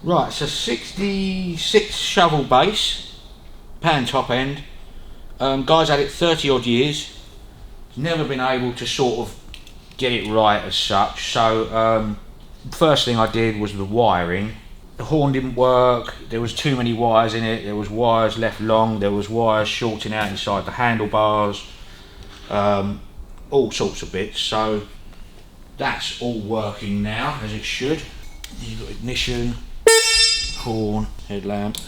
Right, it's a 66 shovel base, pan top end. Guy's had it 30 odd years. He's never been able to sort of get it right as such. So first thing I did was the wiring. The horn didn't work, there was too many wires in it, there was wires left long, there was wires shorting out inside the handlebars, all sorts of bits. So that's all working now as it should. You've got ignition, horn, headlamp,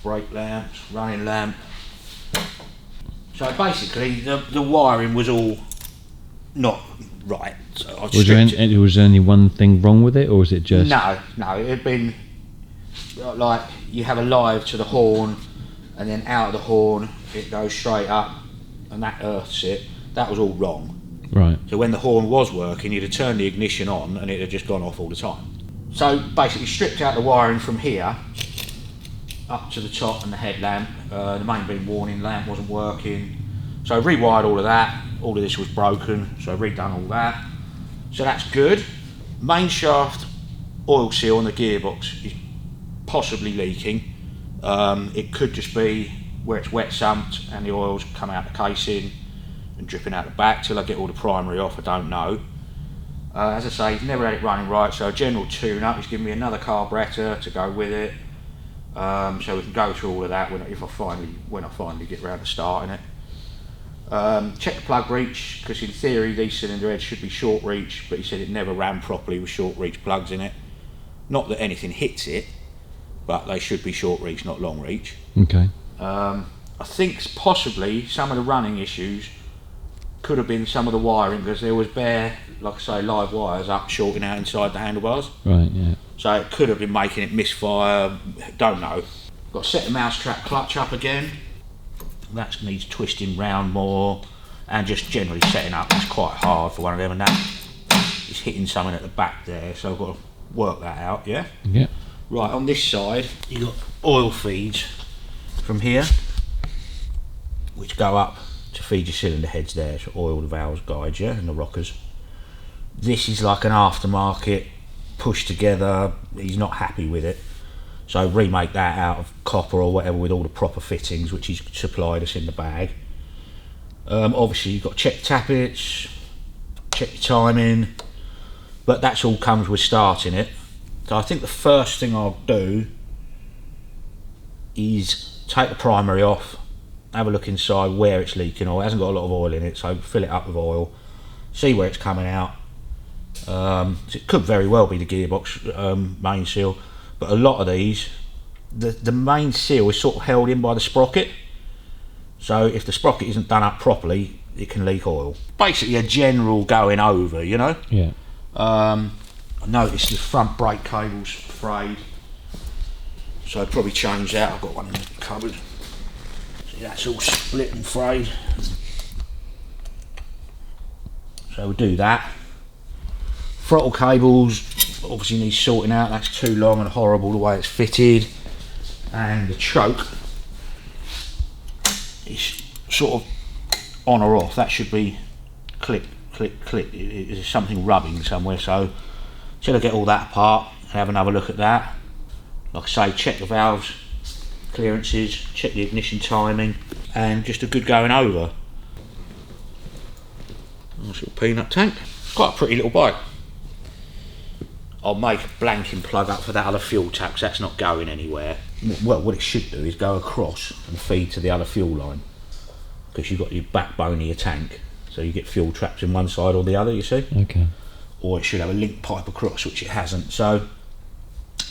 brake lamps, running lamp. So basically the wiring was all not right. So I've was there only one thing wrong with it, or was it just... No, it had been like you have a live to the horn and then out of the horn it goes straight up and that earths it. That was all wrong. Right. So when the horn was working, you'd have turned the ignition on and it had just gone off all the time. So basically stripped out the wiring from here up to the top and the headlamp. The main beam warning lamp wasn't working. So I rewired all of that. All of this was broken, so I've redone all that. So that's good. Main shaft oil seal on the gearbox is possibly leaking. It could just be where it's wet sumped and the oil's come out the casing and dripping out the back. Till I get all the primary off, I don't know. As I say, he's never had it running right, so a general tune-up. He's given me another carburettor to go with it, so we can go through all of that when I finally get round to starting it. Check the plug reach, because in theory these cylinder heads should be short reach, but he said it never ran properly with short reach plugs in it. Not that anything hits it, but they should be short reach, not long reach. Okay. I think possibly some of the running issues could have been some of the wiring, because there was bare, like I say, live wires up shorting out inside the handlebars. Right, yeah. So it could have been making it misfire, don't know. Got to set the mousetrap clutch up again. That needs twisting round more, and just generally setting up is quite hard for one of them, and that is hitting something at the back there, so I've got to work that out, yeah? Yeah. Right, on this side you've got oil feeds from here which go up to feed your cylinder heads there, so oil, the valves, guides, yeah, and the rockers. This is like an aftermarket pushed together. He's not happy with it, so remake that out of copper or whatever with all the proper fittings which he's supplied us in the bag. Obviously you've got to check tappets, check your timing, but that's all comes with starting it. So I think the first thing I'll do is take the primary off, have a look inside where it's leaking oil. It hasn't got a lot of oil in it, so fill it up with oil, see where it's coming out. So it could very well be the gearbox main seal, but a lot of these, the main seal is sort of held in by the sprocket, so if the sprocket isn't done up properly it can leak oil. Basically a general going over, you know. Yeah. I noticed the front brake cable's frayed, so I'd probably change that. I've got one in the cupboard. See, that's all split and frayed, so we'll do that. Throttle cables obviously need sorting out. That's too long and horrible the way it's fitted, and the choke is sort of on or off. That should be click click click. There's something rubbing somewhere, so till I get all that apart and have another look at that, like I say, check the valves, clearances, check the ignition timing, and just a good going over. Nice little peanut tank. It's quite a pretty little bike. I'll make a blanking plug up for that other fuel tap, because that's not going anywhere. Well, what it should do is go across and feed to the other fuel line, because you've got your backbone of your tank, so you get fuel traps in one side or the other, you see. Okay. Or it should have a link pipe across, which it hasn't. So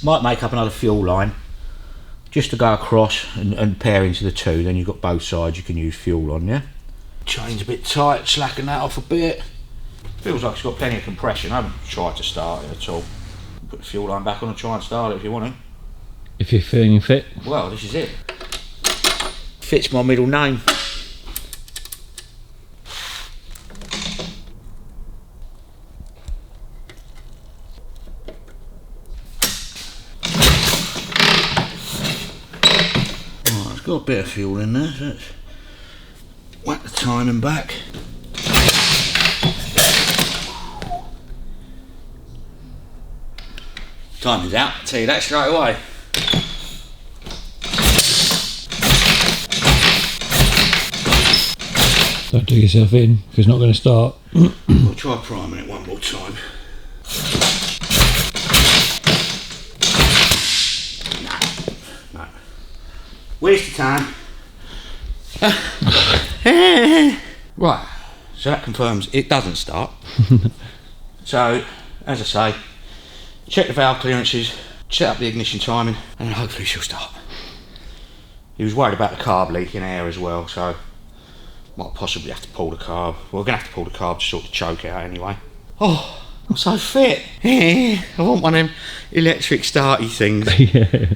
might make up another fuel line just to go across and pair into the two. Then you've got both sides you can use fuel on, yeah. Chain's a bit tight, slacken that off a bit. Feels like it's got plenty of compression. I haven't tried to start it at all. Put the fuel line back on and try and start it if you want to. If you're feeling fit. Well, this is it. Fits my middle name. Right, it's got a bit of fuel in there, so let's whack the timing back. Timing's out, I'll tell you that straight away. Don't do yourself in, because it's not going to start. We'll try priming it one more time. No. Where's the time? Right, so that confirms it doesn't start. So, as I say, check the valve clearances, set up the ignition timing, and hopefully she'll start. He was worried about the carb leaking air as well, so might possibly have to pull the carb. Well, we're going to have to pull the carb to sort the choke out anyway. Oh, I'm so fit. I want one of them electric starty things. Yeah.